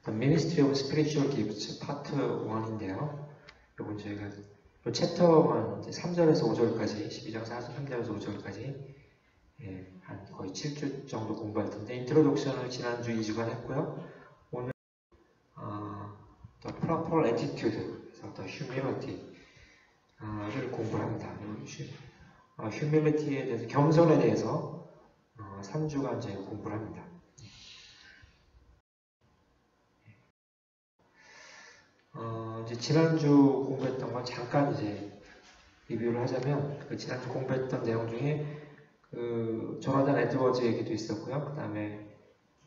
The Ministry of Spiritual Gifts 파트 1인데요. 이건 저희가 이 챕터만 3절에서 5절까지 12장 3절에서 5절까지 한 거의 7주 정도 공부할 텐데 인트로덕션을 지난주 2주간 했고요. 오늘 The Proper Attitude, 그래서 The Humility를 공부를 합니다. Humility에 대해서, 겸손에 대해서 3주간 저희가 공부를 합니다. 이제 지난주 공부했던 건 잠깐 이제 리뷰를 하자면, 그 지난주 공부했던 내용 중에 그 조나단 에드워즈 얘기도 있었고요. 그 다음에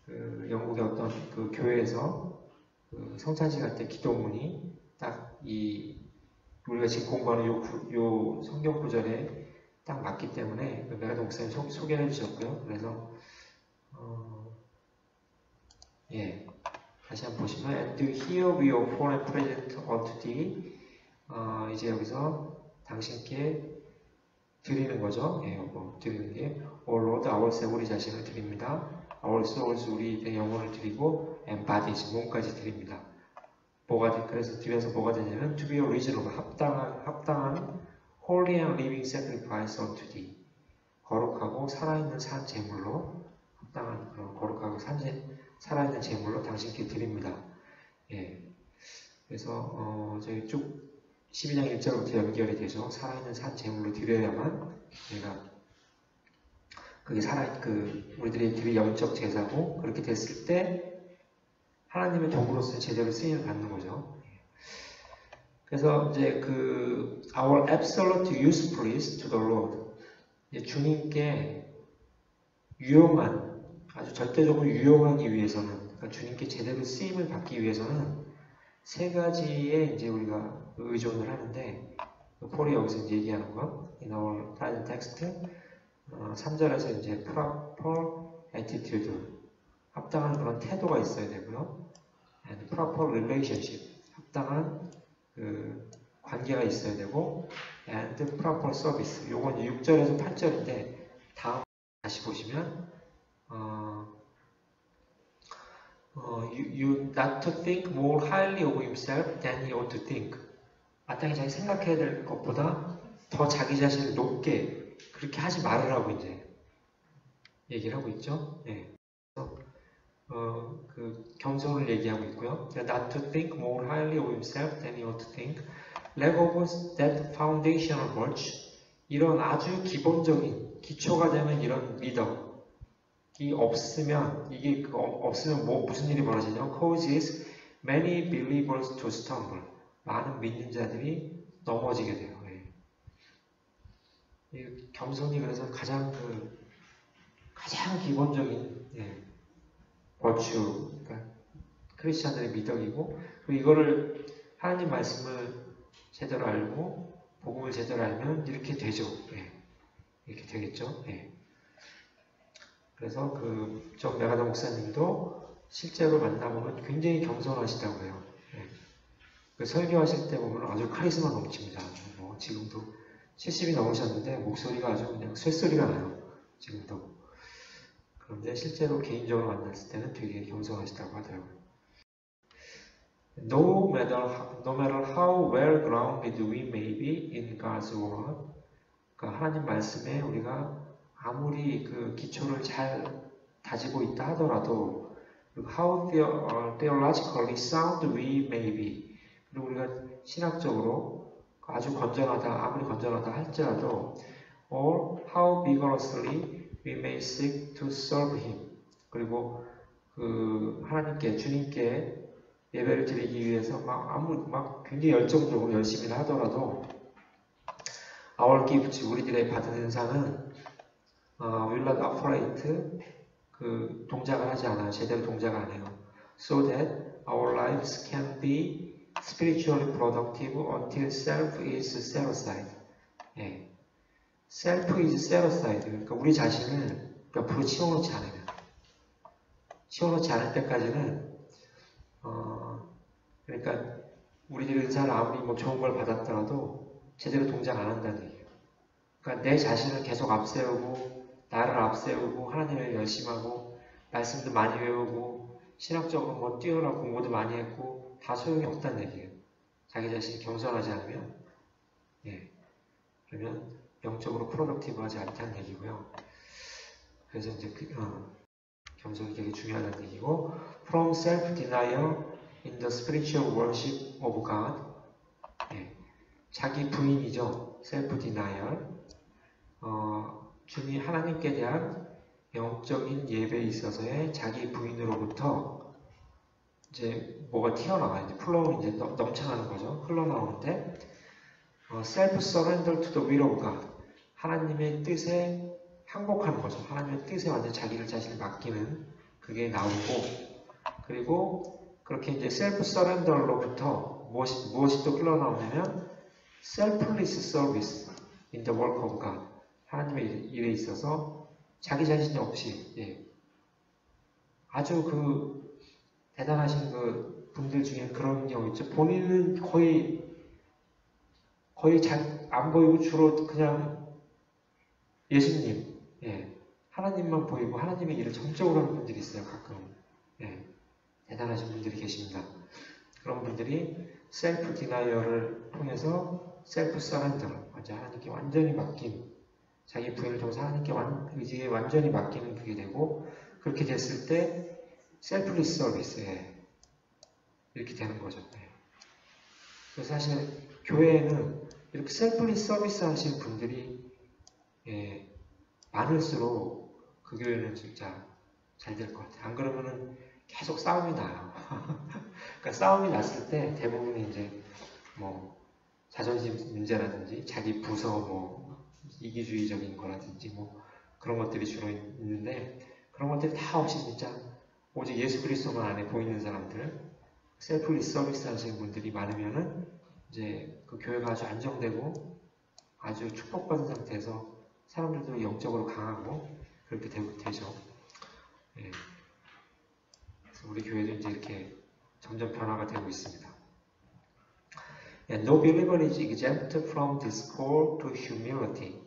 그 영국의 어떤 그 교회에서 그 성찬식 할 때 기도문이 딱 이 우리가 지금 공부하는 요 성경 구절에 딱 맞기 때문에 그 메가드 목사님 소개를 해주셨고요. 그래서 다시 한번 보시면 And here we offer a present unto thee. 이제 여기서 당신께 드리는 거죠. 드리는 게 O Lord, ourselves, 우리 자신을 드립니다. Our souls, 우리의 영혼을 드리고 and bodies, 몸까지 드립니다. 그래서 드려서 뭐가 되냐면 to be a reasonable, 합당한 holy and living sacrifice unto thee. 거룩하고 살아있는 산 제물로, 합당한 그런 거룩하고 살아있는 제물로 당신께 드립니다. 그래서 저희 쭉 12장 1절부터 연결이 되죠. 살아있는 산 제물로 드려야만 그게 우리들이 드릴 영적 제사고, 그렇게 됐을 때 하나님의 도구로서 제대로 쓰임을 받는 거죠. 그래서 이제 our absolute usefulness to the Lord, 이제 주님께 유용한, 아주 절대적으로 유용하기 위해서는, 그러니까 주님께 제대로 쓰임을 받기 위해서는 세 가지에 이제 우리가 의존을 하는데, 폴이 여기서 이제 얘기하는 거, in our present text, 3절에서 이제 proper attitude, 합당한 그런 태도가 있어야 되고요. and proper relationship, 합당한 그 관계가 있어야 되고, and proper service, 요건 6절에서 8절인데, 다음 다시 보시면, you not to think more highly of himself than he ought to think. 마땅히 자기 생각해야 될 것보다 더 자기 자신을 높게 그렇게 하지 말으라고 이제 얘기를 하고 있죠. 그 겸손을 얘기하고 있고요. Not to think more highly of himself than he ought to think. Lack of that foundational virtue. 이런 아주 기본적인 기초가 되는 이런 미덕이 없으면, 무슨 일이 벌어지냐면 causes many believers to stumble. 많은 믿는 자들이 넘어지게 돼요. 이 겸손이 그래서 가장 기본적인 버추, 그러니까 크리스천들의 미덕이고, 그리고 이거를 하나님 말씀을 제대로 알고 복음을 제대로 알면 이렇게 되죠. 이렇게 되겠죠. 그래서 존 메가더 목사님도 실제로 만나보면 굉장히 겸손하시다고 해요. 설교하실 때 보면 아주 카리스마 넘칩니다. 지금도 70이 넘으셨는데 목소리가 아주 그냥 쇳소리가 나요. 지금도. 그런데 실제로 개인적으로 만났을 때는 되게 겸손하시다고 하더라고요. No matter how well grounded we may be in God's word, 그러니까 하나님 말씀에 우리가 아무리 그 기초를 잘 다지고 있다 하더라도, how theologically sound we may be, 그리고 우리가 신학적으로 아주 아무리 건전하다 할지라도, or how vigorously we may seek to serve Him, 그리고 하나님께, 주님께 예배를 드리기 위해서 굉장히 열정적으로 열심히 하더라도, our gift, 우리들의 받은 은사는 will not operate, 동작을 하지 않아요. 제대로 동작을 안 해요. So that our lives can be spiritually productive until self is set aside. self is set aside. 그러니까 우리 자신을 옆으로 치워놓지 않아요. 치워놓지 않을 때까지는, 그러니까 우리들이 은사를 아무리 좋은 걸 받았더라도 제대로 동작 안 한다는 얘기예요. 그러니까 내 자신을 계속 앞세우고, 나를 앞세우고, 하나님을 열심하고, 말씀도 많이 외우고, 신학적으로 뭐 뛰어난 공부도 많이 했고 다 소용이 없다는 얘기예요. 자기 자신이 겸손하지 않으면, 예, 그러면 영적으로 프로덕티브하지 않다는 얘기고요. 그래서 이제 겸손이 되게 중요하다는 얘기고, from self-denial in the spiritual worship of God, 예, 자기 부인이죠. self-denial. 주님 하나님께 대한 영적인 예배에 있어서의 자기 부인으로부터 이제 뭐가 튀어나와요. 이제 플로우 이제 넘쳐나는 거죠. 흘러나오는데, self-surrender to the will of God. 하나님의 뜻에 항복하는 거죠. 하나님의 뜻에 완전 자기를 자신을 맡기는 그게 나오고, 그리고 그렇게 이제 self-surrender로부터 무엇이 또 흘러나오냐면 selfless service in the work of God. 하나님의 일에 있어서 자기 자신이 없이, 예, 아주 그 대단하신 그 분들 중에 그런 경우 있죠. 본인은 거의 잘 안 보이고 주로 그냥 예수님, 예, 하나님만 보이고 하나님의 일을 정적으로 하는 분들이 있어요. 가끔, 예, 대단하신 분들이 계십니다. 그런 분들이 셀프 디나이어를 통해서 셀프 서렌더, 하나님께 완전히 맡김, 자기 부인을 통해서 하나님께 의지에 완전히 맡기는 그게 되고, 그렇게 됐을 때 셀프리스 서비스에 이렇게 되는 거죠. 네. 그래서 사실 교회에는 이렇게 셀프리스 서비스 하시는 분들이, 예, 많을수록 그 교회는 진짜 잘 될 것 같아요. 안 그러면은 계속 싸움이 나요. 그러니까 싸움이 났을 때 대부분 이제 뭐 자존심 문제라든지 자기 부서 뭐 이기주의적인 거라든지 뭐 그런 것들이 주로 있는데, 그런 것들이 다 없이 진짜 오직 예수 그리스도만 안에 보이는 사람들, 셀프리스 서비스 하시는 분들이 많으면은 이제 그 교회가 아주 안정되고 아주 축복받은 상태에서 사람들도 영적으로 강하고 그렇게 되죠. 예. 그래서 우리 교회도 이제 이렇게 점점 변화가 되고 있습니다. No believer is exempt from this call to humility.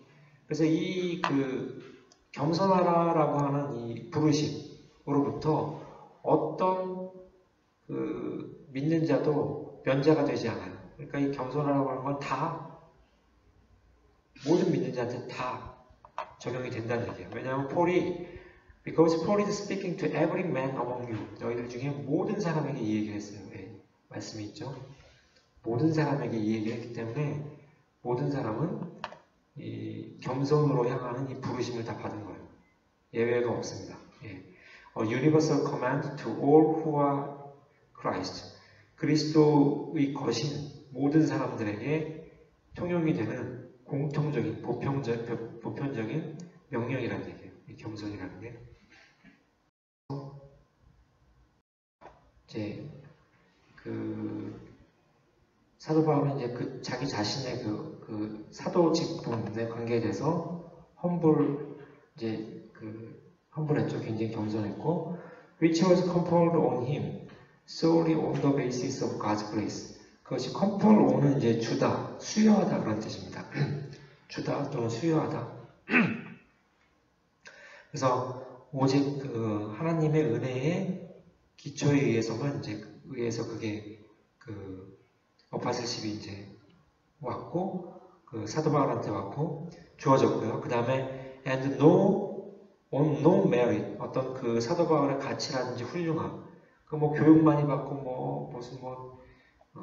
그래서 이 겸손하라라고 하는 이 부르심으로부터 어떤 믿는 자도 면제가 되지 않아요. 그러니까 이 겸손하라고 하는 건 다 모든 믿는 자한테 다 적용이 된다는 얘기예요. 왜냐하면 because Paul is speaking to every man among you. 너희들 중에 모든 사람에게 이 얘기를 했어요. 네, 말씀이 있죠. 모든 사람에게 이 얘기를 했기 때문에 모든 사람은 이 겸손으로 향하는 이 부르심을 다 받은 거예요. 예외가 없습니다. 예. A universal command to all who are Christ. 그리스도의 것인 모든 사람들에게 통용이 되는 공통적인 보편적인 명령이라는 얘기예요. 이 겸손이라는 게. 이제 사도 바울은 이제 자기 자신의 사도 직분의 관계에 대해서 험불했죠. 굉장히 겸손했고, which was conferred on him solely on the basis of God's grace. 그것이 confer on은 이제 주다, 수여하다 그런 뜻입니다. 주다 또는 수여하다. 그래서 오직 하나님의 은혜의 기초에 의해서만 의해서 그게 어파슬십이 이제 왔고, 사도 바울한테 왔고 주어졌고요. 그 다음에 and on no merit, 어떤 사도 바울의 가치라든지 훌륭함, 뭐 교육 많이 받고 무슨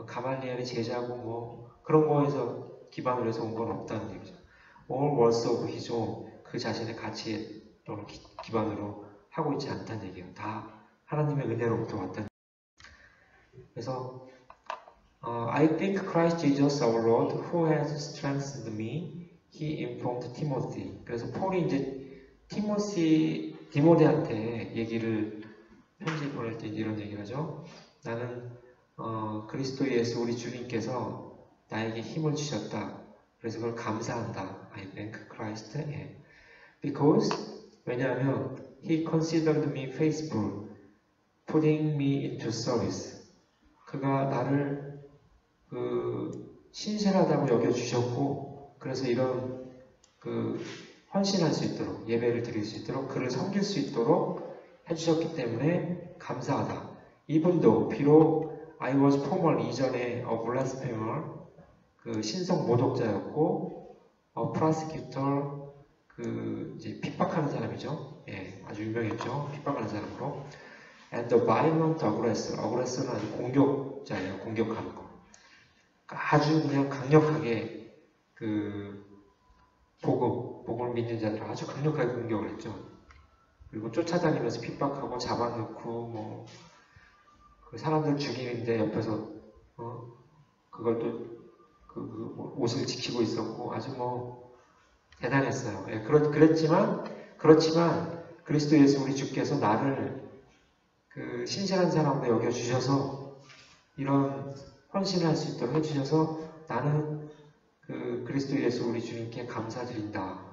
가말리엘의 제자고 그런 거에서 기반으로 해서 온 건 없다는 얘기죠. All words of his own, 그 자신의 가치에 또는 기반으로 하고 있지 않다는 얘기예요. 다 하나님의 은혜로부터 왔다는 얘기예요. 그래서 I thank Christ Jesus our Lord who has strengthened me. He informed Timothy. 그래서 폴이 이제 디모데한테 편지 보낼 때 이런 얘기를 하죠. 나는 그리스도 예수 우리 주님께서 나에게 힘을 주셨다. 그래서 그걸 감사한다. I thank Christ. 예. Because 왜냐하면 He considered me faithful, putting me into service. 그가 나를 신실하다고 여겨주셨고, 그래서 이런 헌신할 수 있도록, 예배를 드릴 수 있도록, 그를 섬길 수 있도록 해주셨기 때문에 감사하다. Even though 비록 I was formerly 이전에 a blasphemer 그 신성 모독자였고 prosecutor 그 이제 핍박하는 사람이죠. 예, 아주 유명했죠. 핍박하는 사람으로. And the violent aggressor. aggressor는 아주 공격자예요. 공격하는 거. 아주 그냥 강력하게 그 복음을 믿는 자들을 아주 강력하게 공격을 했죠. 그리고 쫓아다니면서 핍박하고 잡아놓고 그 사람들 죽이는데 옆에서 그걸 또 옷을 지키고 있었고 아주 대단했어요. 예, 그렇지만 그리스도 예수 우리 주께서 나를 그 신실한 사람으로 여겨주셔서 이런 헌신을 할 수 있도록 해주셔서 나는 그 그리스도 예수 우리 주님께 감사드린다.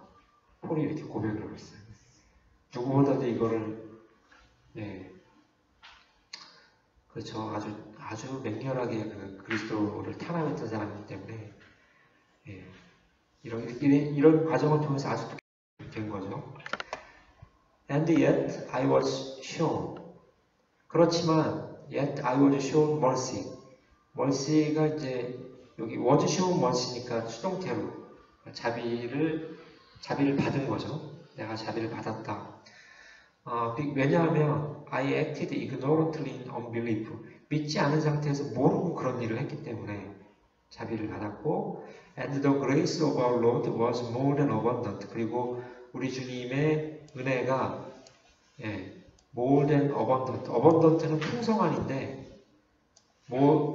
폴이 이렇게 고백을 하고 있어요. 누구보다도 이거를 그렇죠. 아주 맹렬하게 그 그리스도를 탄압했던 사람이기 때문에 이런 과정을 통해서 아주 된 거죠. And yet I was shown. 그렇지만 yet I was shown mercy. mercy가 이제 여기 was shown mercy니까 수동태로 자비를 받은 거죠. 내가 자비를 받았다. 왜냐하면 I acted ignorantly in unbelief. 믿지 않은 상태에서 모르고 그런 일을 했기 때문에 자비를 받았고 and the grace of our Lord was more than abundant. 그리고 우리 주님의 은혜가 more than abundant. abundant는 풍성한인데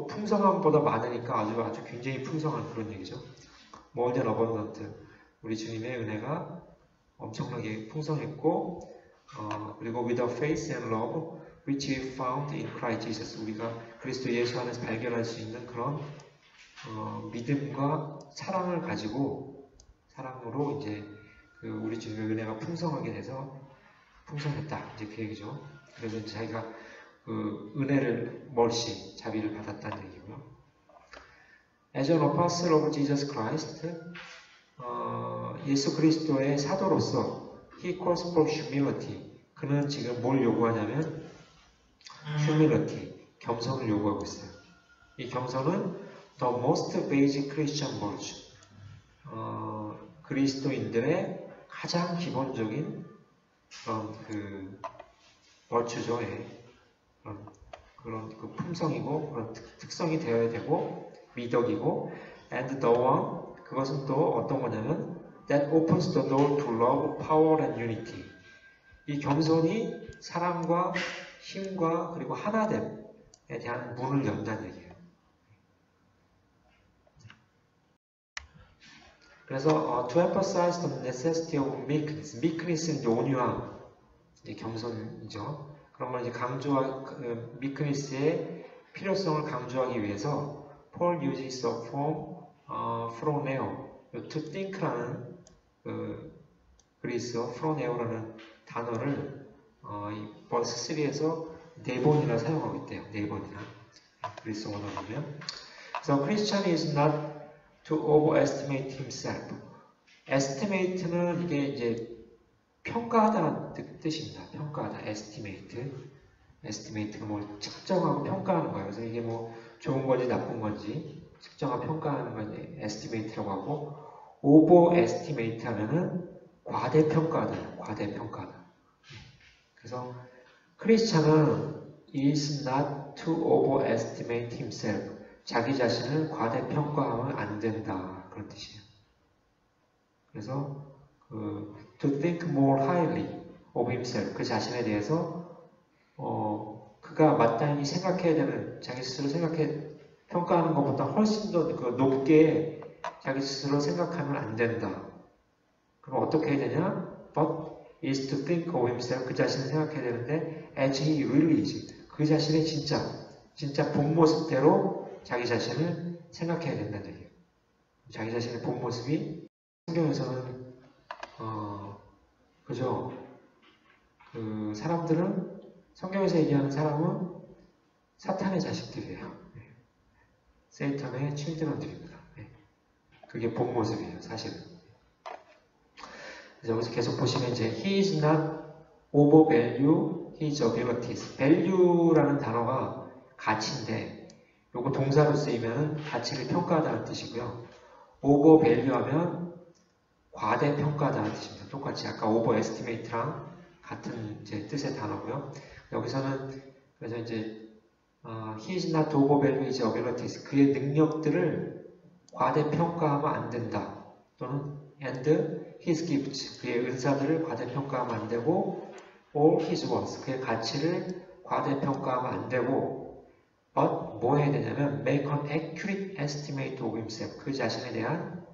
풍성함보다 많으니까 아주 굉장히 풍성한 그런 얘기죠. more than abundant. 우리 주님의 은혜가 엄청나게 풍성했고 그리고 with the faith and love which we found in Christ Jesus. 우리가 그리스도 예수 안에서 발견할 수 있는 그런 믿음과 사랑을 가지고 사랑으로 이제 그 우리 주님의 은혜가 풍성하게 돼서 풍성했다. 이제 그 얘기죠. 그래서 자기가 그 은혜를 멀시 자비를 받았다는 얘기고요. As an apostle of Jesus Christ, 예수 그리스도의 사도로서 He calls for humility. 그는 지금 뭘 요구하냐면 humility, 겸손을 요구하고 있어요. 이 겸손은 the most basic Christian virtue. 그리스도인들의 가장 기본적인 그런 그 virtue죠. 그런 그 품성이고 그런 특성이 되어야 되고 미덕이고 and the one 그것은 또 어떤 거냐면 that opens the door to love, power and unity. 이 겸손이 사랑과 힘과 그리고 하나됨에 대한 문을 연다는 얘기예요. 그래서 to emphasize the necessity of meekness. meekness는 온유함, 겸손이죠. 그런 걸 이제 meekness의 필요성을 강조하기 위해서 Paul uses the form phroneo, to think라는 그리스어 phroneo라는 단어를 이 버스 3에서 4번이나 사용하고 있대요. 4번이나 그리스어 원어로 보면. So Christian is not to overestimate himself. estimate는 이게 이제 평가하다는 뜻입니다. 평가하다, estimate. estimate가 측정하고 평가하는 거예요. 그래서 이게 좋은 건지 나쁜 건지 측정하고 평가하는 걸 estimate라고 하고, overestimate 하면은 과대평가하다, 과대평가하다. 그래서 크리스찬은 is not to overestimate himself. 자기 자신을 과대평가하면 안 된다. 그런 뜻이에요. 그래서 to think more highly of himself. 그 자신에 대해서 그가 마땅히 생각해야 되는, 자기 스스로 평가하는 것보다 훨씬 더 높게 자기 스스로 생각하면 안 된다. 그럼 어떻게 해야 되냐? But is to think of himself. 그 자신을 생각해야 되는데 as he really is. 그 자신의 진짜 본 모습대로 자기 자신을 생각해야 된다는 얘기예요. 자기 자신의 본 모습이 성경에서는 그죠? 그 사람들은, 성경에서 얘기하는 사람은 사탄의 자식들이에요. 세이탄의 칠드런들입니다. 그게 본 모습이에요, 사실은. 그래서 여기서 계속 보시면 이제 he is not overvalue his abilities. value라는 단어가 가치인데 요거 동사로 쓰이면 가치를 평가하다는 뜻이고요. overvalue 하면 과대평가하다는 뜻입니다. 똑같이 아까 overestimate랑 같은 이제 뜻의 단어고요. 여기서는 그래서 이제 he is not overvalue his abilities. 그의 능력들을 과대평가하면 안 된다. 또는 and his gifts. 그의 은사들을 과대평가하면 안 되고 or his worth. 그의 가치를 과대평가하면 안 되고 but 뭐 해야 되냐면 make an accurate estimate of himself. 그 자신에 대한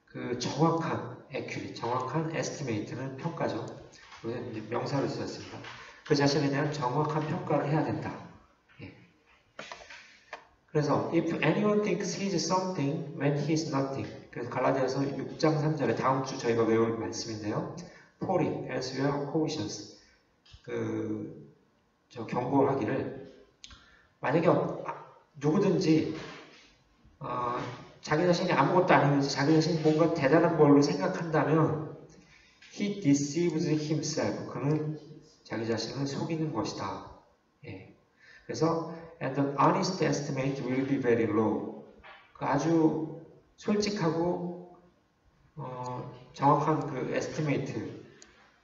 그 정확한 accurate, 정확한 estimate는 평가죠. 명사로 쓰였습니다. 그 자신에 대한 정확한 평가를 해야 된다. 예. 그래서 if anyone thinks he is something when he is nothing. 그래서 갈라디아서 6장 3절에 다음 주 저희가 외울 말씀인데요. Pauling, elsewhere cautions. 경고를 하기를 만약에 누구든지 자기 자신이 아무것도 아니면서 자기 자신이 뭔가 대단한 걸로 생각한다면 he deceives himself. 그는 자기 자신을 속이는 것이다. 예. 그래서 and the honest estimate will be very low. 그 아주 솔직하고 정확한 그 estimate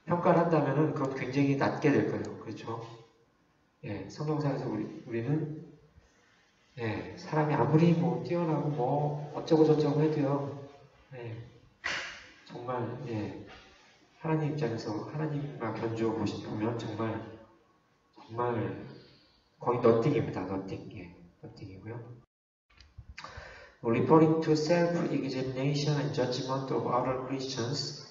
평가를 한다면은 그건 굉장히 낮게 될 거예요. 그렇죠? 예, 성경상에서 우리는 예, 사람이 아무리 뭐 뛰어나고 뭐 어쩌고 저쩌고 해도요. 예, 정말 예, 하나님 입장에서 하나님과 견주어 보면 정말 거의 너띵입니다. 너띵. 예, 너띵이고요. Referring to self-examination and judgment of other Christians.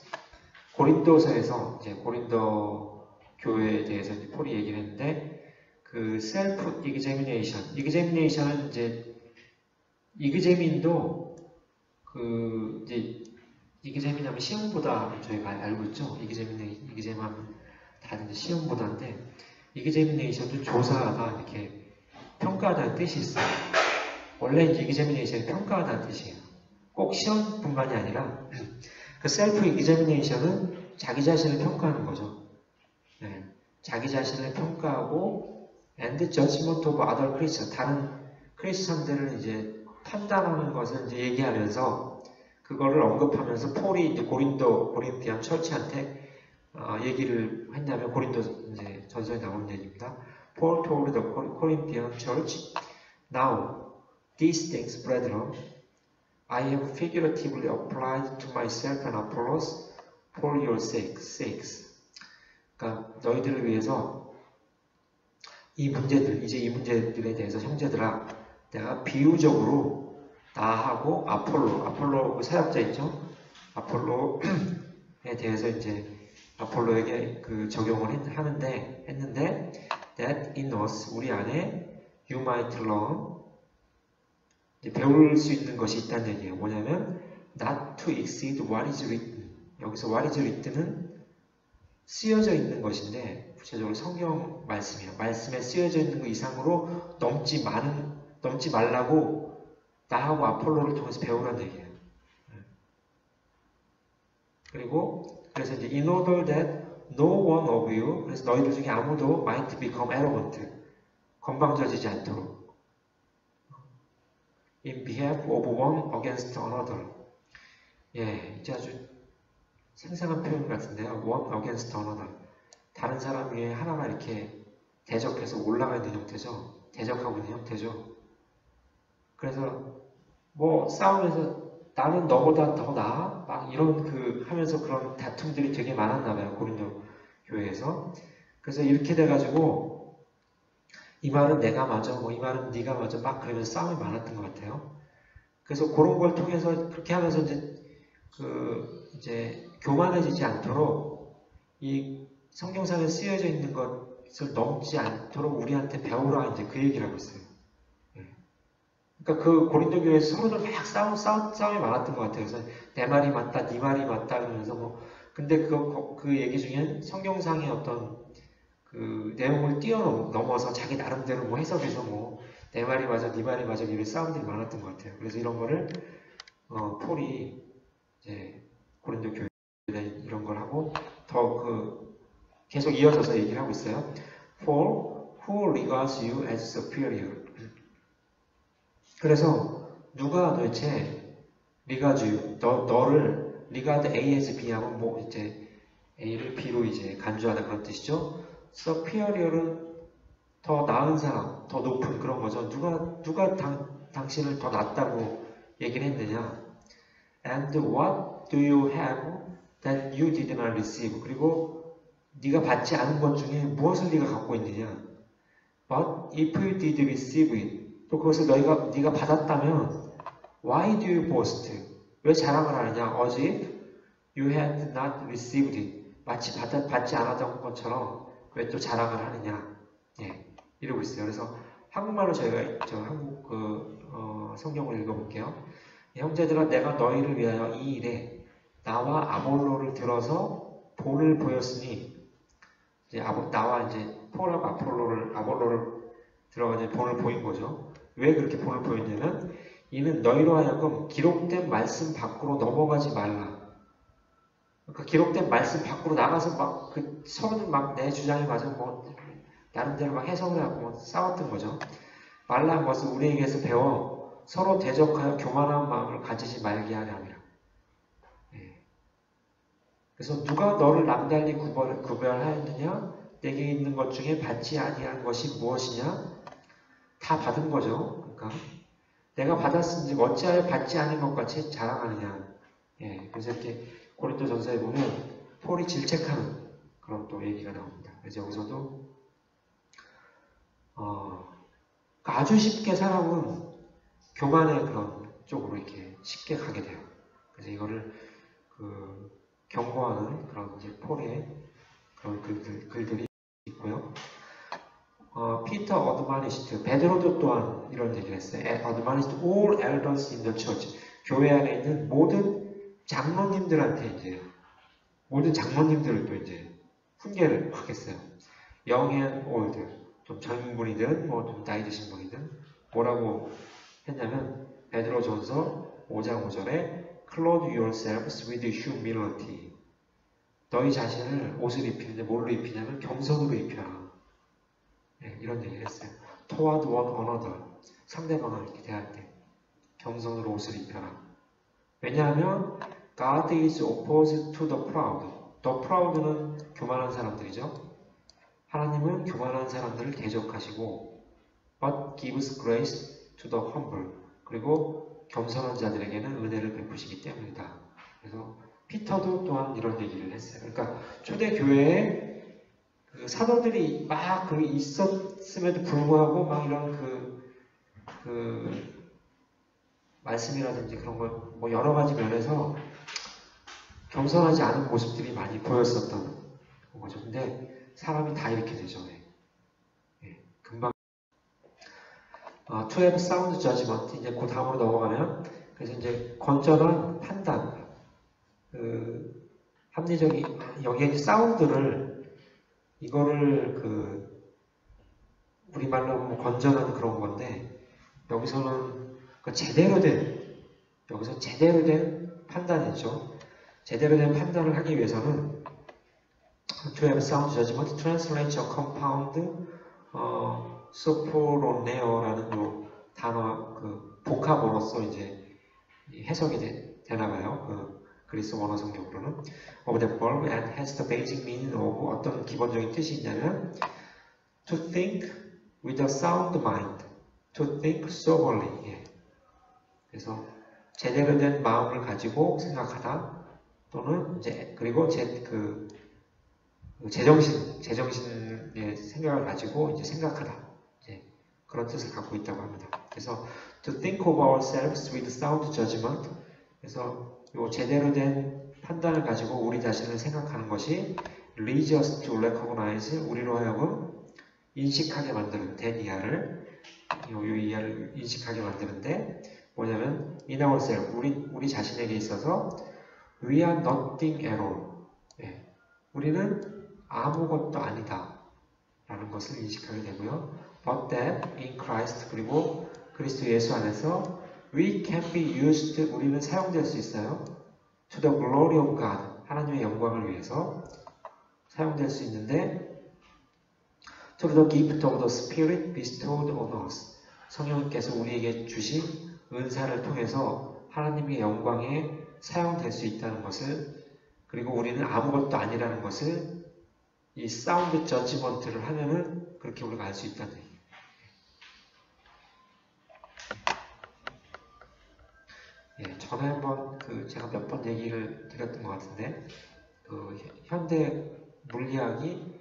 고린도서에서 이제 고린도 교회에 대해서 이제 폴이 얘기를 했는데 그 examination은 이제 examin도 이제 examin하면 시험보다 저희가 알고 있죠. examin하면 다들 시험보다인데 examination도 조사하다 이렇게 평가하다는 뜻이 있어요. 원래 examination이 평가하다는 뜻이에요. 꼭 시험뿐만이 아니라 그 self examination은 자기 자신을 평가하는 거죠. 네. 자기 자신을 평가하고 and judgment of other Christians. 다른 크리스천들을 이제 판단하는 것을 이제 얘기하면서 그거를 언급하면서 폴이 이제 고린디안 처치한테 얘기를 했냐면 고린도 이제 전서에 나오는 얘기입니다. Paul told the Corinthian church, now these things, brethren, I have figuratively applied to myself and Apollos for your sakes. 그러니까 너희들을 위해서 이 문제들에 대해서 형제들아, 내가 비유적으로 나하고 아폴로 그 사역자 있죠? 아폴로에 대해서 이제 아폴로에게 그 적용을 했는데 that in us 우리 안에 you might learn 배울 수 있는 것이 있다는 얘기예요. 뭐냐면 not to exceed what is written. 여기서 what is written은 쓰여져 있는 것인데 구체적으로 성경 말씀이에요. 말씀에 쓰여져 있는 것 이상으로 넘지 말라고 나하고 아폴로를 통해서 배우라는 얘기예요. 그리고 그래서 이제 in order that no one of you 그래서 너희들 중에 아무도 might become arrogant 건방져지지 않도록 in behalf of one against another. 예, 이제 아주 생생한 표현 같은데요. one against another. 다른 사람 위에 하나가 이렇게 대적해서 올라가 있는 형태죠. 대적하고 있는 형태죠. 그래서 뭐 싸우면서 나는 너보다 더 나아? 막 이런 하면서 그런 다툼들이 되게 많았나 봐요. 고린도 교회에서. 그래서 이렇게 돼가지고 이 말은 내가 맞아, 이 말은 네가 맞아, 막 그러면서 싸움이 많았던 것 같아요. 그래서 그런 걸 통해서 그렇게 하면서 이제 교만해지지 않도록 이 성경상에 쓰여져 있는 것을 넘지 않도록 우리한테 배우라 이제 그 얘기를 하고 있어요. 그러니까 그 고린도 교회에서 서로들 막 싸움이 많았던 것 같아요. 그래서 내 말이 맞다, 네 말이 맞다 그러면서 근데 그 얘기 중엔 성경상의 어떤 그 내용을 뛰어넘어서 자기 나름대로 해석해서 내 말이 맞아, 네 말이 맞아 이런 싸움들이 많았던 것 같아요. 그래서 이런 거를 폴이 이제 고린도 교회에 이런 걸 하고 더 계속 이어져서 얘기를 하고 있어요. for who regards you as superior. 그래서 누가 도대체 regards you, 너를 regard A as B 하면 뭐 이제 A를 B로 이제 간주하다 그런 뜻이죠. superior은 더 나은 사람, 더 높은 그런 거죠. 누가 당신을 더 낫다고 얘기를 했느냐. And what do you have that you did not receive? 그리고 네가 받지 않은 것 중에 무엇을 네가 갖고 있느냐. But if you did receive it, 또 그것을 네가 받았다면 why do you boast? 왜 자랑을 하느냐. As if you had not received it. 마치 받지 않았던 것처럼 왜 또 자랑을 하느냐. 예, 이러고 있어요. 그래서 한국말로 저희가 한국 성경을 읽어볼게요. 형제들아, 내가 너희를 위하여 이 일에 나와 아볼로를 들어서 본을 보였으니, 이제 나와 이제 폴하고 아볼로를 들어가 이제 본을 보인 거죠. 왜 그렇게 본을 보였냐면, 이는 너희로 하여금 기록된 말씀 밖으로 넘어가지 말라. 그러니까 기록된 말씀 밖으로 나가서 막 서로들 막 내 주장이 맞아 뭐 나름대로 막 해석을 하고 뭐 싸웠던 거죠. 말란 것을 우리에게서 배워 서로 대적하여 교만한 마음을 가지지 말게 하려 함이라. 예. 그래서 누가 너를 남달리 구별하였느냐? 내게 있는 것 중에 받지 아니한 것이 무엇이냐? 다 받은 거죠. 그러니까 내가 받았은지 어찌하여 받지 않은 것 같이 자랑하느냐. 예. 그래서 이렇게 고린도전서에 보면 폴이 질책하는 그런 또 얘기가 나옵니다. 그래서 여기서도 아주 쉽게 사람은 교만의 그런 쪽으로 이렇게 쉽게 가게 돼요. 그래서 이거를 경고하는 그런 이제 폴의 그런 글들이 있고요. 피터 어드마니스트, 베드로도 또한 이런 얘기를 했어요. 어드마니스트 all elders in the church. 교회 안에 있는 모든 장로님들한테 이제 모든 장로님들을 또 이제 훈계를 하겠어요. young and old, 좀 젊은 분이든 뭐 좀 나이 드신 분이든 뭐라고 했냐면 베드로전서 5장 5절에 clothe yourselves with humility. 너희 자신을 옷을 입히는데 뭘로 입히냐면 겸손으로 입혀라. 네, 이런 얘기를 했어요. toward one another. 상대방을 이렇게 대할 때 겸손으로 옷을 입혀라. 왜냐하면 God is opposed to the proud. The proud는 교만한 사람들이죠. 하나님은 교만한 사람들을 대적하시고 but gives grace to the humble. 그리고 겸손한 자들에게는 은혜를 베푸시기 때문이다. 그래서 피터도 또한 이런 얘기를 했어요. 그러니까 초대교회에 사도들이 막 있었음에도 불구하고 막 이런 말씀이라든지 그런 걸 뭐 여러 가지 면에서 겸손하지 않은 모습들이 많이 보였었던 거죠. 근데 사람이 다 이렇게 되죠. 예, 금방. To have sound judgment. 이제 그 다음으로 넘어가면, 그래서 이제 건전한 판단, 합리적인, 여기에 사운드를, 이거를 우리말로 뭐 건전한 그런 건데, 여기서는 여기서 제대로 된 판단이죠. 제대로 된 판단을 하기 위해서는 to have sound judgment translates a compound sophroneo라는 요 단어 복합어로서 이제 해석이 되나봐요. 그리스 원어 성경으로는 of the verb and has the basic meaning of 어떤 기본적인 뜻이 있냐면 to think with a sound mind, to think soberly. 예. 그래서 제대로 된 마음을 가지고 생각하다 또는 이제 그리고 제정신의 생각을 가지고 이제 생각하다. 이제 그런 뜻을 갖고 있다고 합니다. 그래서 to think of ourselves with sound judgment. 그래서 요 제대로 된 판단을 가지고 우리 자신을 생각하는 것이 leads us to recognize, 우리로 하여금 인식하게 만드는 된 이하를 인식하게 만드는데 뭐냐면 in ourselves, 우리 자신에게 있어서 we are nothing at all. 예. 우리는 아무것도 아니다 라는 것을 인식하게 되고요. But that in Christ, 그리고 그리스도 예수 안에서 we can be used, 우리는 사용될 수 있어요. To the glory of God, 하나님의 영광을 위해서 사용될 수 있는데 through the gift of the Spirit bestowed on us. 성령께서 우리에게 주신 은사를 통해서 하나님의 영광에 사용될 수 있다는 것을, 그리고 우리는 아무것도 아니라는 것을 이 사운드 저지먼트를 하면은 그렇게 우리가 알 수 있다는 얘기예요. 예, 전에 한번 제가 몇 번 얘기를 드렸던 것 같은데, 현대 물리학이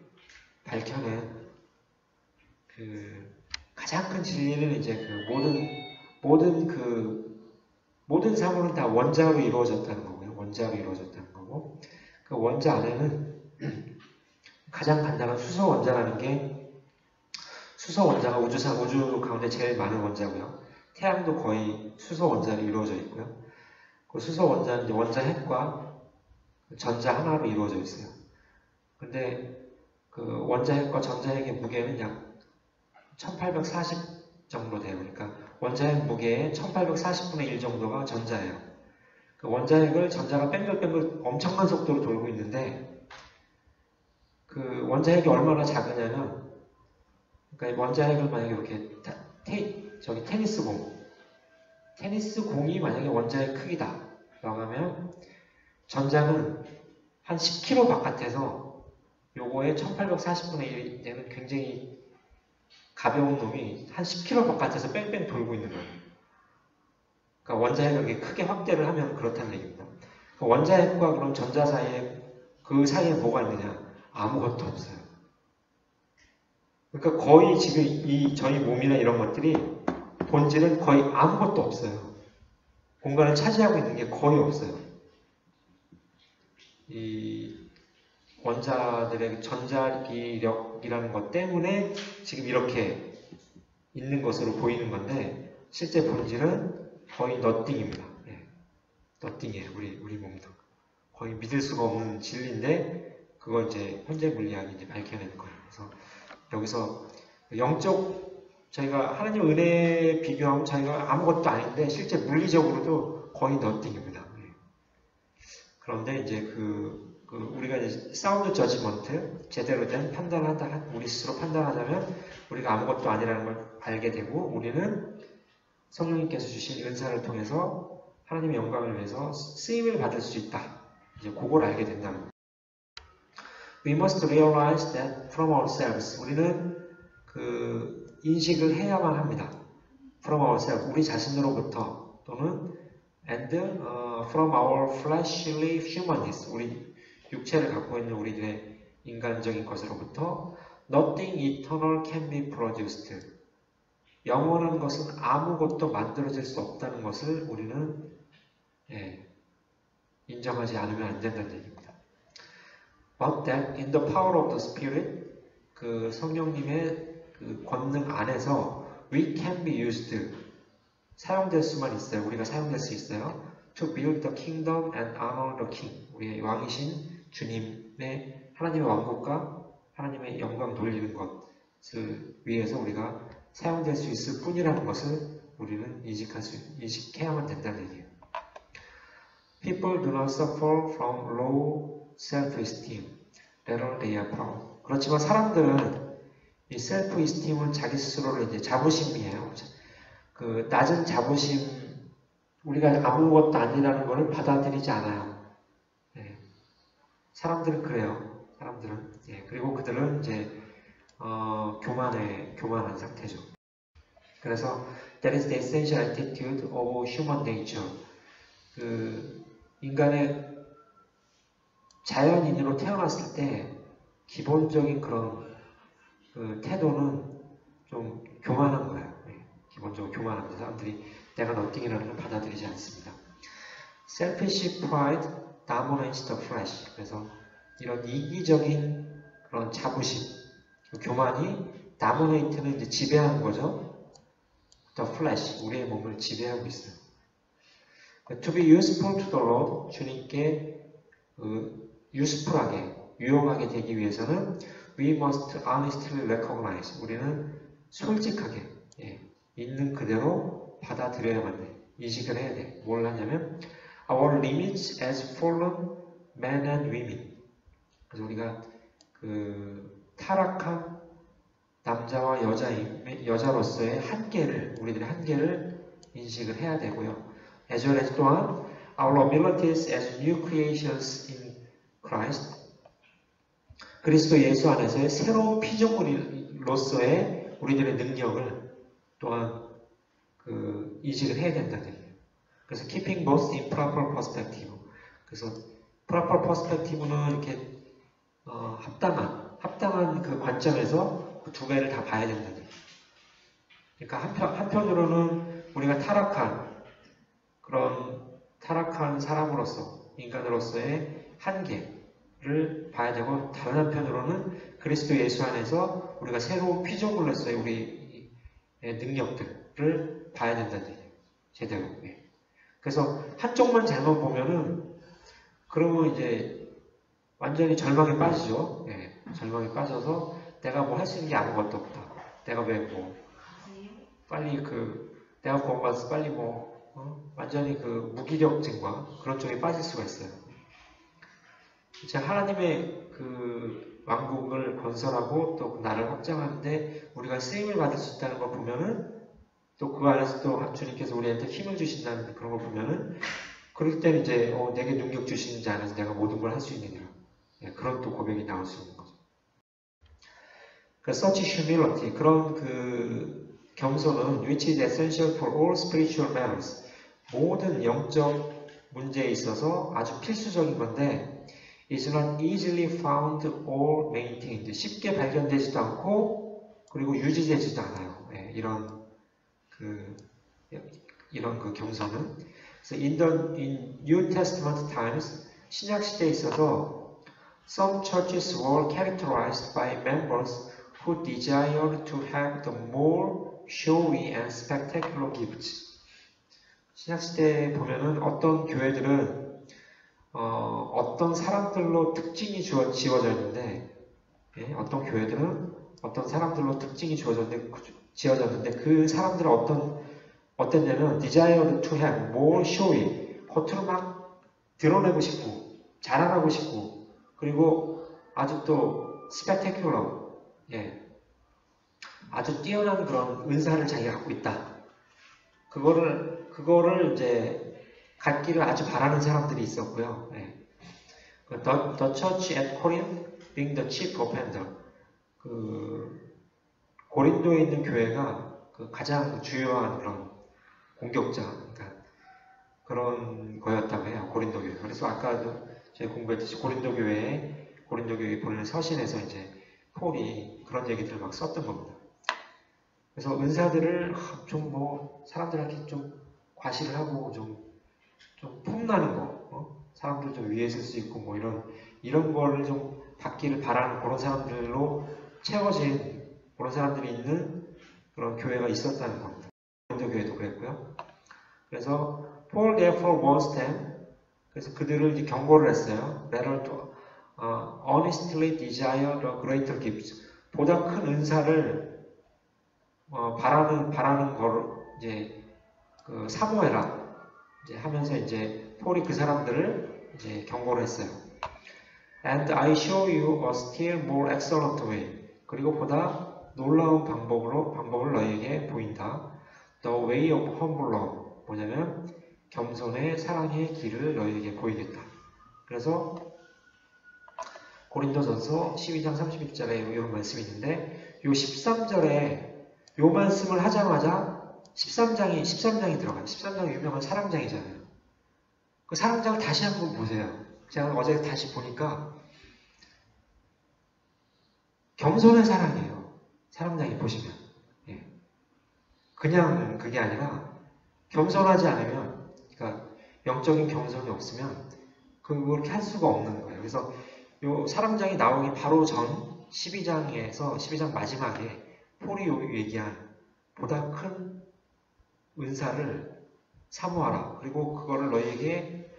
밝혀낸 가장 큰 진리는 이제 모든 사물은 다 원자로 이루어졌다는 거고요. 원자로 이루어졌다는 거고, 그 원자 안에는 가장 간단한 수소 원자라는 게, 수소 원자가 우주 가운데 제일 많은 원자고요. 태양도 거의 수소 원자로 이루어져 있고요. 그 수소 원자는 이제 원자 핵과 전자 하나로 이루어져 있어요. 근데 그 원자 핵과 전자 핵의 무게는 약 1840 정도 돼요. 그러니까 원자 핵 무게의 1840분의 1 정도가 전자예요. 그 원자 핵을 전자가 뱅글뱅글 엄청난 속도로 돌고 있는데, 그 원자 핵이 얼마나 작으냐면, 그러니까 원자 핵을 만약에 이렇게 테니스 공이 만약에 원자의 크기다 라고 하면, 전자는 한 10km 바깥에서 요거의 1840분의 1이 되는 굉장히 가벼운 놈이 한 10km 바깥에서 뺑뺑 돌고 있는 거예요. 그러니까 원자핵을 이렇게 크게 확대를 하면 그렇다는 얘기입니다. 그러니까 원자핵과 그럼 전자 그 사이에 뭐가 있느냐? 아무것도 없어요. 그러니까 거의 지금 저희 몸이나 이런 것들이 본질은 거의 아무것도 없어요. 공간을 차지하고 있는 게 거의 없어요. 이 원자들의 전자기력이라는 것 때문에 지금 이렇게 있는 것으로 보이는 건데, 실제 본질은 거의 nothing입니다. 예, nothing이에요. 우리 몸도 거의 믿을 수가 없는 진리인데, 그걸 이제 현재 물리학이 이제 밝혀낸 거예요. 그래서 여기서 저희가 하나님 은혜에 비교하면 저희가 아무것도 아닌데, 실제 물리적으로도 거의 nothing입니다. 예. 그런데 이제 우리가 이제 사운드 저지먼트, 제대로 된 우리 스스로 판단하자면 우리가 아무것도 아니라는 걸 알게 되고, 우리는 성령님께서 주신 은사를 통해서 하나님의 영광을 위해서 쓰임을 받을 수 있다. 이제 그걸 알게 된다는 거예요. We must realize that from ourselves. 우리는 인식을 해야만 합니다. From ourselves. 우리 자신으로부터, 또는 and from our fleshly humanness. 우리 육체를 갖고 있는 우리들의 인간적인 것으로부터 nothing eternal can be produced. 영원한 것은 아무것도 만들어질 수 없다는 것을 우리는 인정하지 않으면 안 된다는 얘기입니다. But that in the power of the Spirit, 그 성령님의 그 권능 안에서 we can be used. 사용될 수만 있어요. 우리가 사용될 수 있어요. To build the kingdom and honor the king. 우리의 왕이신 주님의 하나님의 왕국과 하나님의 영광 돌리는 것을 위해서 우리가 사용될 수 있을 뿐이라는 것을 우리는 인식해야만 된다는 얘기예요. People do not suffer from low self-esteem. Rather they are proud. 그렇지만 사람들은 이 self-esteem은 자기 스스로를 이제 자부심이에요. 그 낮은 자부심, 우리가 아무것도 아니라는 것을 받아들이지 않아요. 사람들은 그래요. 사람들은. 그리고 그들은 이제 교만한 상태죠. 그래서 that is the essential attitude of human nature. 그 인간의 자연인으로 태어났을 때 기본적인 그런 그 태도는 좀 교만한 거예요. 기본적으로 교만합니다. 사람들이 내가 nothing이라는 걸 받아들이지 않습니다. Selfish pride dominates the flesh. 그래서 이런 이기적인 그런 자부심, 교만이 dominate는 이제 지배하는 거죠. The flesh, 우리의 몸을 지배하고 있어요. To be useful to the Lord, 주님께 useful하게, 유용하게 되기 위해서는 we must honestly recognize. 우리는 솔직하게, 있는 그대로 받아들여야만 돼. 인식을 해야 돼. 뭘 하냐면 our limits as fallen men and women. 그래서 우리가 그 타락한 남자와 여자로서의 한계를, 우리들의 한계를 인식을 해야 되고요. as well as 또한 our abilities as new creations in Christ, 그리스도 예수 안에서의 새로운 피조물로서의 우리들의 능력을 또한 인식을 해야 된다는 얘기예요. 그래서 keeping both in proper perspective. 그래서 proper perspective는 이렇게 합당한 그 관점에서 그 두 개를 다 봐야 된다는 얘기예요. 그러니까 한편으로는 우리가 타락한 사람으로서, 인간으로서의 한계를 봐야 되고, 다른 한편으로는 그리스도 예수 안에서 우리가 새로운 피조물로서의 우리의 능력들을 봐야 된다는 얘기예요. 제대로. 그래서 한쪽만 잘못 보면은, 그러면 이제 완전히 절망에 빠지죠. 절망에 빠져서 내가 뭐 할 수 있는 게 아무것도 없다. 내가 왜 뭐, 빨리 내가 구원받아서 빨리 완전히 무기력증과 그런 쪽에 빠질 수가 있어요. 이제 하나님의 왕국을 건설하고 또 나를 확장하는데 우리가 쓰임을 받을 수 있다는 걸 보면은, 또 그 안에서 또 주님께서 우리한테 힘을 주신다는 그런 걸 보면은, 그럴 때는 이제 내게 능력 주시는 자 안에서 내가 모든 걸 할 수 있느니라. 그런 또 고백이 나올 수 있는 거죠. such humility, 그런 겸손은 which is essential for all spiritual matters, 모든 영적 문제에 있어서 아주 필수적인 건데, is not easily found or maintained, 쉽게 발견되지도 않고 그리고 유지되지도 않아요. 이런 겸손은. 그래서 in New Testament times, 신약 시대에 있어서 some churches were characterized by members who desired to have the more showy and spectacular gifts. 신약시대에 보면은 어떤 교회들은 어떤 사람들로 특징이 지어져 있는데, 어떤 교회들은 어떤 사람들로 특징이 지어졌는데 그 사람들은 어떤 데는 desire to have more showy, 겉으로 막 드러내고 싶고 자랑하고 싶고, 그리고 아주 또 spectacular, 아주 뛰어난 그런 은사를 자기가 갖고 있다. 그거를 이제 갖기를 아주 바라는 사람들이 있었고요. The church at Corinth being the chief offender. 고린도에 있는 교회가 가장 주요한 그런 공격자, 그러니까 그런 거였다고 해요. 고린도 교회. 그래서 아까도 제가 공부했듯이 고린도 교회에 보내는 서신에서 이제 폴이 그런 얘기들을 막 썼던 겁니다. 그래서 은사들을 사람들한테 좀 과시를 하고 좀 폼나는 거, 사람들 좀 위에 있을 수 있고 이런 거를 좀 받기를 바라는 그런 사람들로 채워진 그런 사람들이 있는 그런 교회가 있었다는 겁니다. 고린도 교회도 그랬고요. 그래서 Paul therefore warns them. 그래서 그들을 이제 경고를 했어요. Better to earnestly desire the greater gifts. 보다 큰 은사를 바라는 거를 이제 사모해라. 이제 하면서 이제 폴이 그 사람들을 이제 경고를 했어요. And I show you a still more excellent way. 그리고 보다 놀라운 방법을 너희에게 보인다. The way of humble love. 뭐냐면 겸손의 사랑의 길을 너희에게 보이겠다. 그래서 고린도전서 12장 31절에 이런 말씀이 있는데, 요 13절에 요 말씀을 하자마자 13장이 들어가요. 13장이 유명한 사랑장이잖아요. 그 사랑장을 다시 한번 보세요. 제가 어제 다시 보니까 겸손의 사랑이에요. 사랑장이 보시면. 그냥 그게 아니라 겸손하지 않으면, 그러니까 영적인 겸손이 없으면 그렇게 할 수가 없는 거예요. 그래서 요 사랑장이 나오기 바로 전 12장 마지막에 폴이 얘기한 보다 큰 은사를 사모하라. 그리고 그거를 너희에게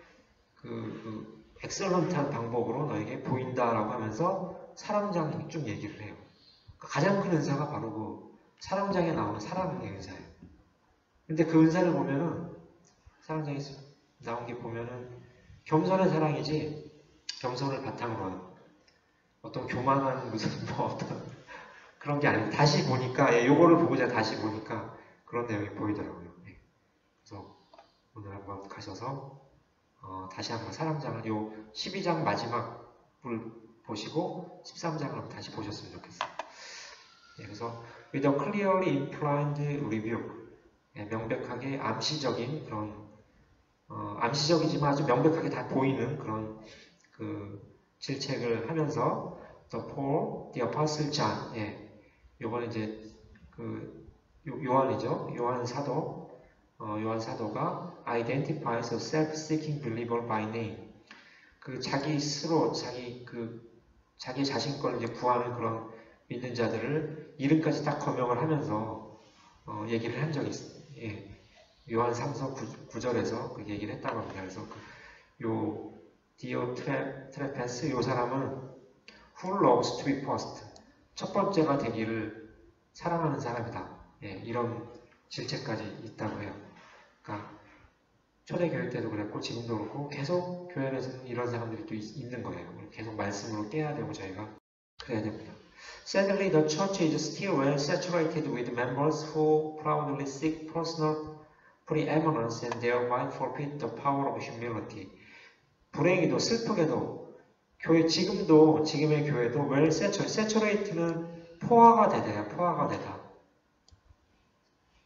엑셀런트한 방법으로 너희에게 보인다라고 하면서 사랑장 쭉 얘기를 해요. 가장 큰 은사가 바로 사랑장에 나오는 사랑의 은사예요. 근데 그 은사를 보면은, 사랑장에 나온 게 보면은 겸손의 사랑이지, 겸손을 바탕으로 한 어떤 교만한 무슨 어떤 그런 게 아니고 다시 보니까 요거를 보고 제가 다시 보니까 그런 내용이 보이더라고요. 그래서 오늘 한번 가셔서 다시 한번 사랑장을 요 12장 마지막을 보시고 13장을 한번 다시 보셨으면 좋겠어요. 그래서 with a clearly implied review, 명백하게 암시적인 그런 암시적이지만 아주 명백하게 다 보이는 그런 그 질책을 하면서 the Paul, the Apostle John, 요거는 이제 그 요한이죠. 요한 사도가 identifies a self-seeking believer by name. 그 자기 스스로 자기 자신 걸 이제 구하는 그런 믿는 자들을 이름까지 딱 거명을 하면서 얘기를 한 적이 있어요. 요한 3서 9절에서 그 얘기를 했다고 합니다. 그래서 요 디오트레페스 요 사람은 who loves to be first, 첫 번째가 되기를 사랑하는 사람이다. 이런 질책까지 있다고 해요. 그러니까 초대교회 때도 그랬고 지금도 그렇고 계속 교회 안에서는 이런 사람들이 또 있는 거예요. 계속 말씀으로 깨야 되고 저희가 그래야 됩니다. Sadly, the church is still well saturated with members who proudly seek personal preeminence and thereby forfeit the power of humility. 불행히도 슬프게도 지금의 교회도 well saturate는 포화가 되다.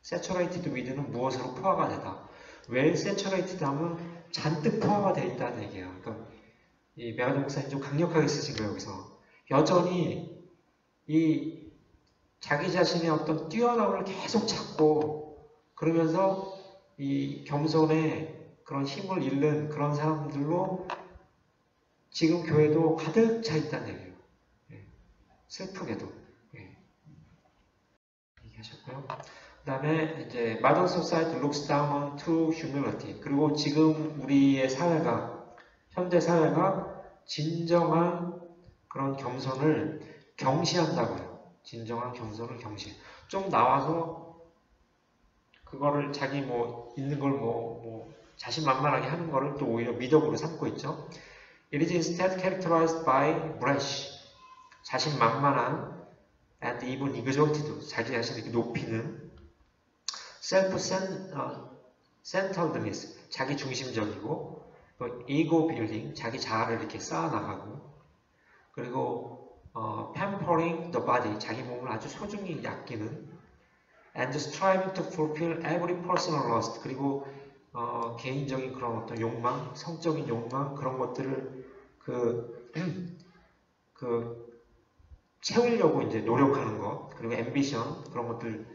saturated with는 무엇으로 포화가 되다. well saturated 하면 잔뜩 포화가 되어 있다는 얘기예요. 그러니까 이 메가드 목사님 좀 강력하게 쓰신 거예요. 여기서 여전히 이 자기 자신의 어떤 뛰어남을 계속 찾고 그러면서 이 겸손의 그런 힘을 잃는 그런 사람들로 지금 교회도 가득 차 있다는 얘기예요. 슬프게도. 얘기하셨고요. 그 다음에 이제 Modern Society looks down on true humility. 그리고 지금 우리의 사회가 현대 사회가 진정한 그런 겸손을 경시한다고요. 진정한 겸손을 경시. 좀 나와서 그거를 자기 있는 걸 자신만만하게 하는 거를 또 오히려 미덕으로 삼고 있죠. It is instead characterized by brash, 자신만만한 and even exalted, 자기 자신을 이렇게 높이는 self-centeredness, 자기 중심적이고 ego building, 자기 자아를 이렇게 쌓아나가고 그리고 pampering the body, 자기 몸을 아주 소중히 아끼는 and striving to fulfill every personal lust, 그리고 개인적인 그런 어떤 욕망, 성적인 욕망 그런 것들을 채우려고 이제 노력하는 것, 그리고 ambition 그런 것들,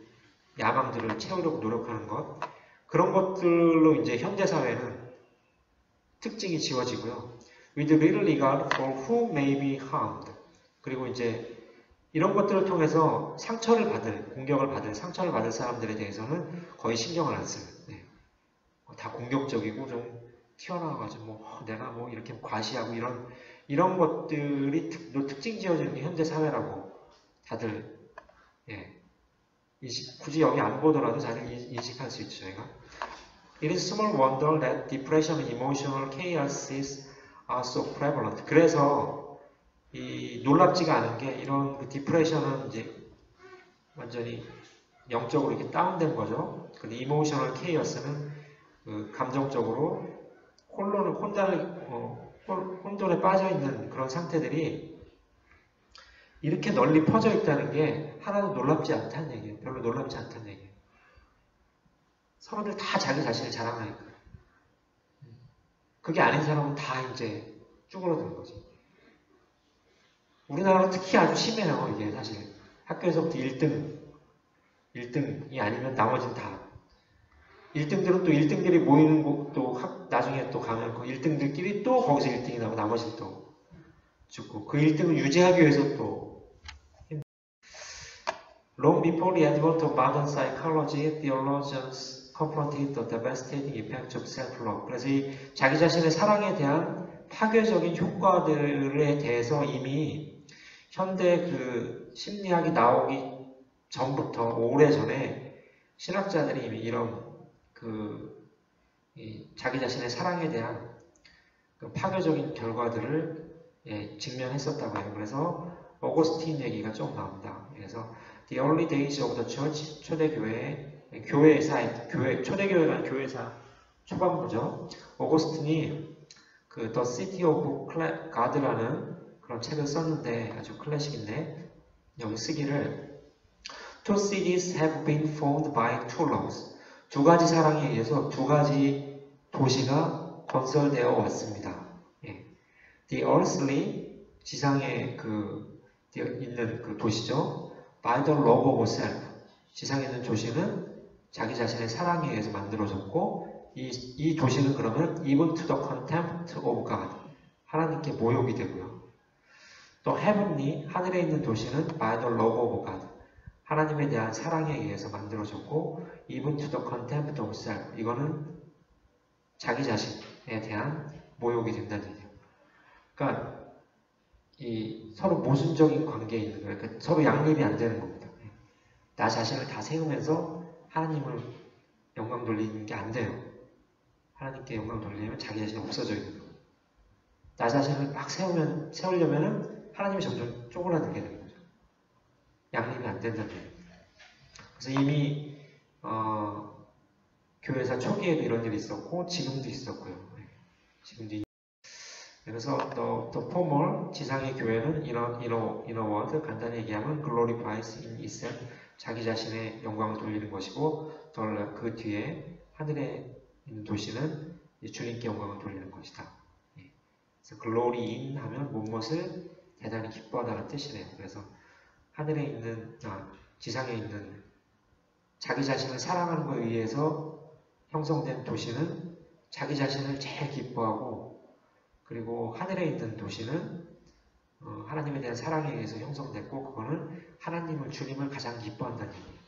야망들을 채우려고 노력하는 것, 그런 것들로 이제 현대 사회는 특징이 지워지고요. With little regard for who may be harmed. 그리고 이제 이런 것들을 통해서 공격을 받을, 상처를 받을 사람들에 대해서는 거의 신경을 안 써요. 다 공격적이고 좀 튀어나와가지고 내가 이렇게 과시하고 이런 것들이 특징 지어지는 게 현대 사회라고 다들 굳이 여기 안 보더라도 잘 인식할 수 있죠. 저희가. It is small wonder that depression and emotional chaoses are so prevalent. 그래서 놀랍지가 않은 게 이런 디프레션은 이제 완전히 영적으로 이렇게 다운된 거죠. 근데 이모셔널 케이어스는 감정적으로 혼돈에 빠져 있는 그런 상태들이 이렇게 널리 퍼져 있다는 게 하나도 놀랍지 않다는 얘기예요. 별로 놀랍지 않다는 얘기예요. 서로들 다 자기 자신을 자랑하니까. 그게 아닌 사람은 다 이제 쭈그러드는 거지. 우리나라는 특히 아주 심해요. 이게 사실 학교에서부터 1등이 아니면 나머지는 다 1등들은 또 1등들이 모이는 곳도 나중에 또 가면 그 1등들끼리 또 거기서 1등이 나고 나머지는 또 죽고 그 1등을 유지하기 위해서 또 Long before the advent of modern psychology, theologians confronted the devastating effects of self-love. 그래서 이 자기 자신의 사랑에 대한 파괴적인 효과들에 대해서 이미 현대 그 심리학이 나오기 전부터 오래전에 신학자들이 이미 이런 자기 자신의 사랑에 대한 그 파괴적인 결과들을 직면했었다고 해요. 그래서 어거스틴 얘기가 좀 나옵니다. 그래서 The early days of the church, 교회사, 초대교회가 교회사 초반부죠. 오거스틴이 그 The City of God라는 그런 책을 썼는데 아주 클래식인데 여기 쓰기를 Two cities have been formed by two laws. 두 가지 사랑에 의해서 두 가지 도시가 건설되어 왔습니다. 예. The earthly 지상에 있는 그 도시죠. By the love of self. 지상에 있는 도시는 자기 자신의 사랑에 의해서 만들어졌고 이 도시는 그러면 even to the contempt of God. 하나님께 모욕이 되고요. 또 heavenly 하늘에 있는 도시는 by the love of God. 하나님에 대한 사랑에 의해서 만들어졌고 even to the contempt of self. 이거는 자기 자신에 대한 모욕이 된다는 얘기예요. 그러니까 이 서로 모순적인 관계에 있는 거예요. 그러니까 서로 양립이 안 되는 겁니다. 나 자신을 다 세우면서 하나님을 영광 돌리는 게 안 돼요. 하나님께 영광 돌리면 자기 자신이 없어져 있는 거예요. 나 자신을 막 세우려면은 하나님이 점점 쪼그라들게 되는 거죠. 양립이 안 된다는 얘기예요. 그래서 이미 교회사 초기에도 이런 일이 있었고 지금도 있었고요. 지금도 그래서 the former 지상의 교회는 in a word 간단히 얘기하면 glorifies in itself 자기 자신의 영광을 돌리는 것이고 그 뒤에 하늘에 있는 도시는 주님께 영광을 돌리는 것이다. 그래서 glory in 하면 무엇을 대단히 기뻐하다는 뜻이네요. 그래서 하늘에 있는 지상에 있는 자기 자신을 사랑하는 것에 의해서 형성된 도시는 자기 자신을 제일 기뻐하고 그리고 하늘에 있는 도시는 하나님에 대한 사랑에 의해서 형성됐고 그거는 하나님을 주님을 가장 기뻐한다는 얘기예요.